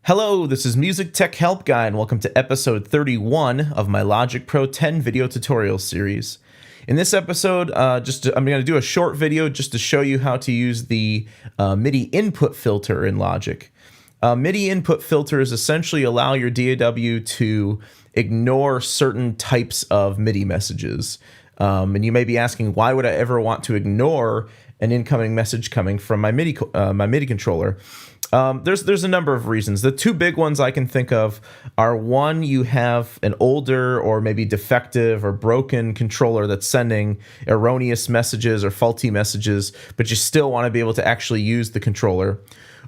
Hello, this is Music Tech Help Guy, and welcome to episode 31 of my Logic Pro 10 video tutorial series. In this episode, I'm going to do a short video just to show you how to use the MIDI input filter in Logic. MIDI input filters essentially allow your DAW to ignore certain types of MIDI messages. And you may be asking, why would I ever want to ignore an incoming message coming from my MIDI controller? There's a number of reasons. The two big ones I can think of are, one, you have an older or maybe defective or broken controller that's sending erroneous messages or faulty messages, but you still want to be able to actually use the controller.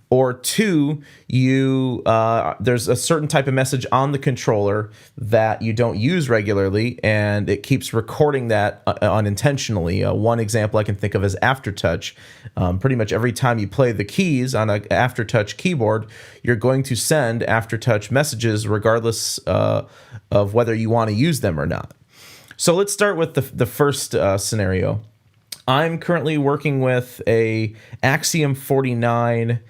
Or two, there's a certain type of message on the controller that you don't use regularly, and it keeps recording that unintentionally. One example I can think of is Aftertouch. Pretty much every time you play the keys on an Aftertouch keyboard, you're going to send Aftertouch messages regardless of whether you want to use them or not. So let's start with the first scenario. I'm currently working with a Axiom 49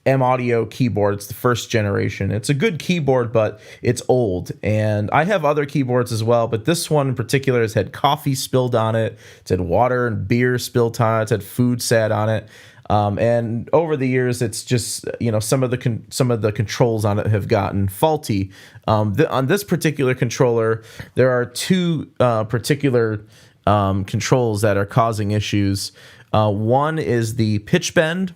M-Audio keyboard. It's the first generation. It's a good keyboard, but it's old. And I have other keyboards as well, but this one in particular has had coffee spilled on it. It's had water and beer spilled on it. It's had food sat on it. And over the years, it's just, some of the controls on it have gotten faulty. On this particular controller, there are two particular controls that are causing issues. One is the pitch bend,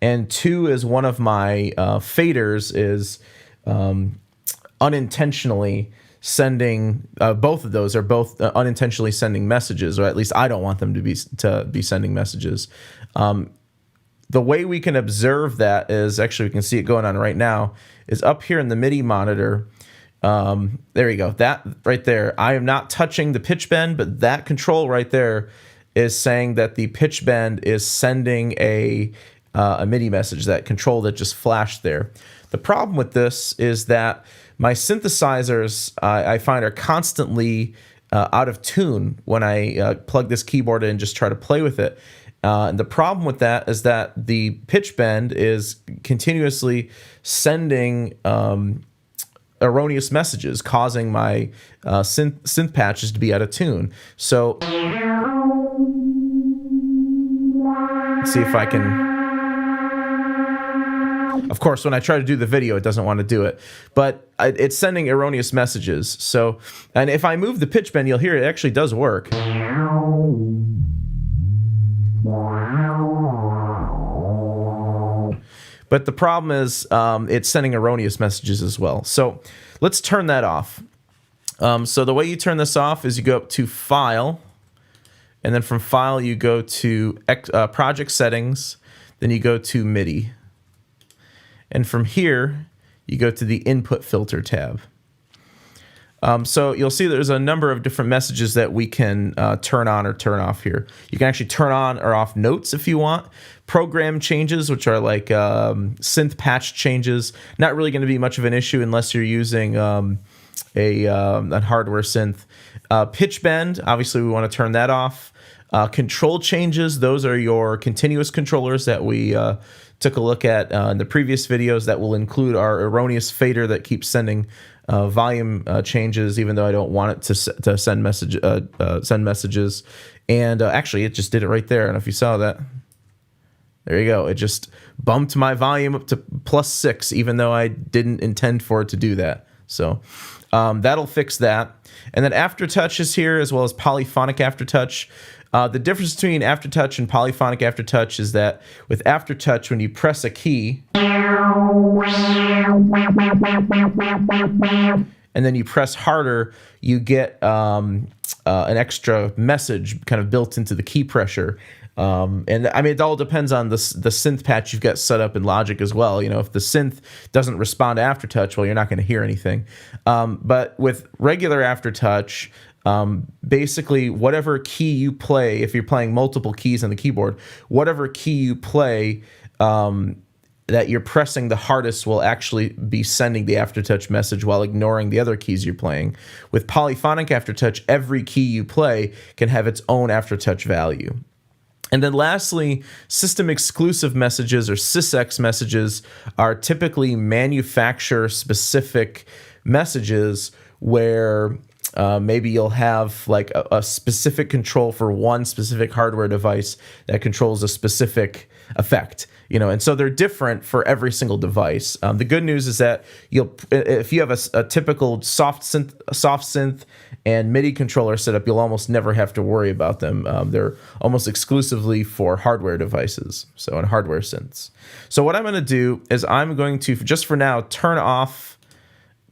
and two is one of my faders is unintentionally sending. Both of those are both unintentionally sending messages, or at least I don't want them to be sending messages. The way we can observe that is, actually we can see it going on right now, is up here in the MIDI monitor. There you go. That right there. I am not touching the pitch bend, but that control right there is saying that the pitch bend is sending a MIDI message, that control that just flashed there. The problem with this is that my synthesizers, I find, are constantly out of tune when I plug this keyboard in and just try to play with it. And the problem with that is that the pitch bend is continuously sending erroneous messages, causing my synth patches to be out of tune. So let's see if I can. Of course, when I try to do the video, it doesn't want to do it, but it's sending erroneous messages. So, and if I move the pitch bend, you'll hear it actually does work. But the problem is it's sending erroneous messages as well. So let's turn that off. So the way you turn this off is you go up to File, and then from File you go to Project Settings, then you go to MIDI. And from here, you go to the Input Filter tab. So you'll see there's a number of different messages that we can turn on or turn off here. You can actually turn on or off notes if you want. Program changes, which are like synth patch changes, not really going to be much of an issue unless you're using a hardware synth. Pitch bend, obviously we want to turn that off. Control changes, those are your continuous controllers that we took a look at in the previous videos. That will include our erroneous fader that keeps sending volume changes, even though I don't want it to send messages. And actually, it just did it right there. I don't know if you saw that. There you go. It just bumped my volume up to +6, even though I didn't intend for it to do that. So that'll fix that. And then Aftertouch is here, as well as polyphonic Aftertouch. The difference between Aftertouch and polyphonic Aftertouch is that with Aftertouch, when you press a key and then you press harder, you get an extra message kind of built into the key pressure. And I mean, it all depends on the synth patch you've got set up in Logic as well. If the synth doesn't respond to Aftertouch, well, you're not going to hear anything. But with regular Aftertouch, basically whatever key you play, if you're playing multiple keys on the keyboard, whatever key you play that you're pressing the hardest will actually be sending the Aftertouch message while ignoring the other keys you're playing. With polyphonic Aftertouch, every key you play can have its own Aftertouch value. And then lastly, system exclusive messages or sysx messages are typically manufacturer specific messages where maybe you'll have like a specific control for one specific hardware device that controls a specific effect, and so they're different for every single device. The good news is that if you have a typical soft synth and MIDI controller setup, you'll almost never have to worry about them. They're almost exclusively for hardware devices, and hardware synths. So what I'm going to do is I'm going to, just for now, turn off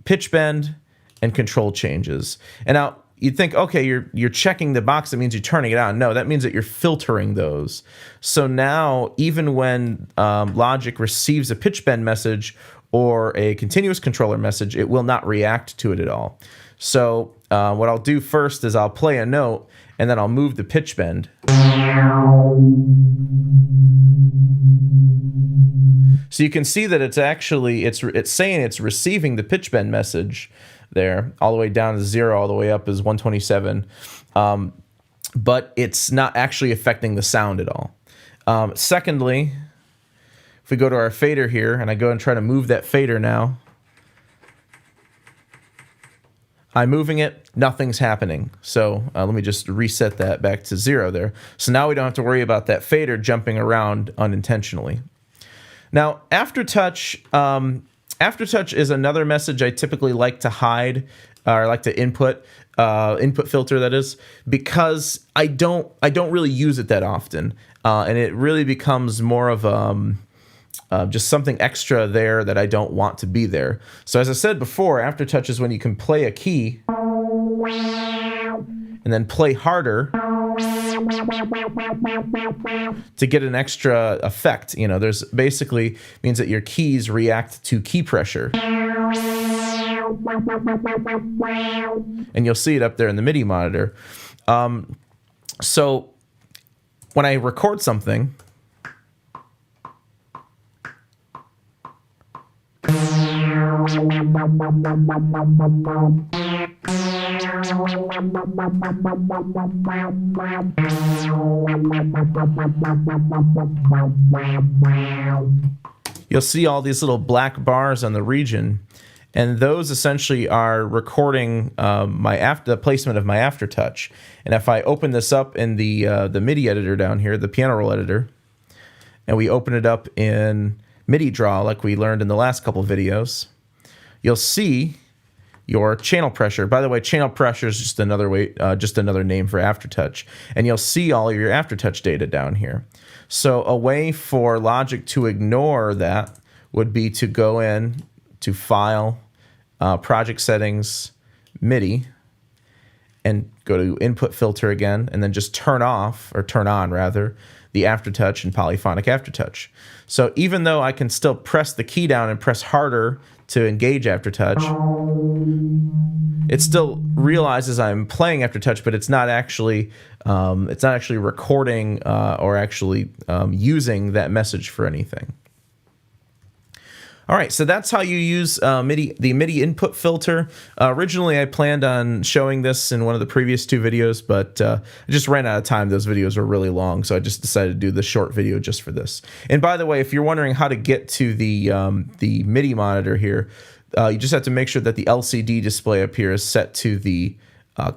pitch bend and control changes. And now you'd think, okay, you're checking the box, that means you're turning it on. No, that means that you're filtering those. So now, even when Logic receives a pitch bend message or a continuous controller message, it will not react to it at all. So what I'll do first is I'll play a note, and then I'll move the pitch bend. So you can see that it's actually, it's saying it's receiving the pitch bend message there, all the way down to 0, all the way up is 127. But it's not actually affecting the sound at all. Secondly, if we go to our fader here, and I go and try to move that fader now, I'm moving it, nothing's happening. So let me just reset that back to 0 there. So now we don't have to worry about that fader jumping around unintentionally. Now, aftertouch is another message I typically like to hide, or like to input filter, that is, because I don't really use it that often, and it really becomes more of just something extra there that I don't want to be there. So as I said before, aftertouch is when you can play a key and then play harder to get an extra effect. There's basically means that your keys react to key pressure. And you'll see it up there in the MIDI monitor. So when I record something, you'll see all these little black bars on the region, and those essentially are recording the placement of my aftertouch. And if I open this up in the MIDI editor down here, the piano roll editor, and we open it up in MIDI draw like we learned in the last couple videos, you'll see your channel pressure. By the way, channel pressure is just another name for aftertouch, and you'll see all of your aftertouch data down here. So a way for Logic to ignore that would be to go in to File, Project Settings, MIDI, and go to Input Filter again, and then just turn on the aftertouch and polyphonic aftertouch. So even though I can still press the key down and press harder to engage aftertouch, it still realizes I'm playing aftertouch, but it's not actually recording or actually using that message for anything. All right, so that's how you use the MIDI input filter. Originally, I planned on showing this in one of the previous 2 videos, but I just ran out of time. Those videos were really long, so I just decided to do the short video just for this. And by the way, if you're wondering how to get to the MIDI monitor here, you just have to make sure that the LCD display up here is set to the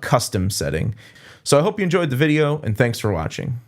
custom setting. So I hope you enjoyed the video, and thanks for watching.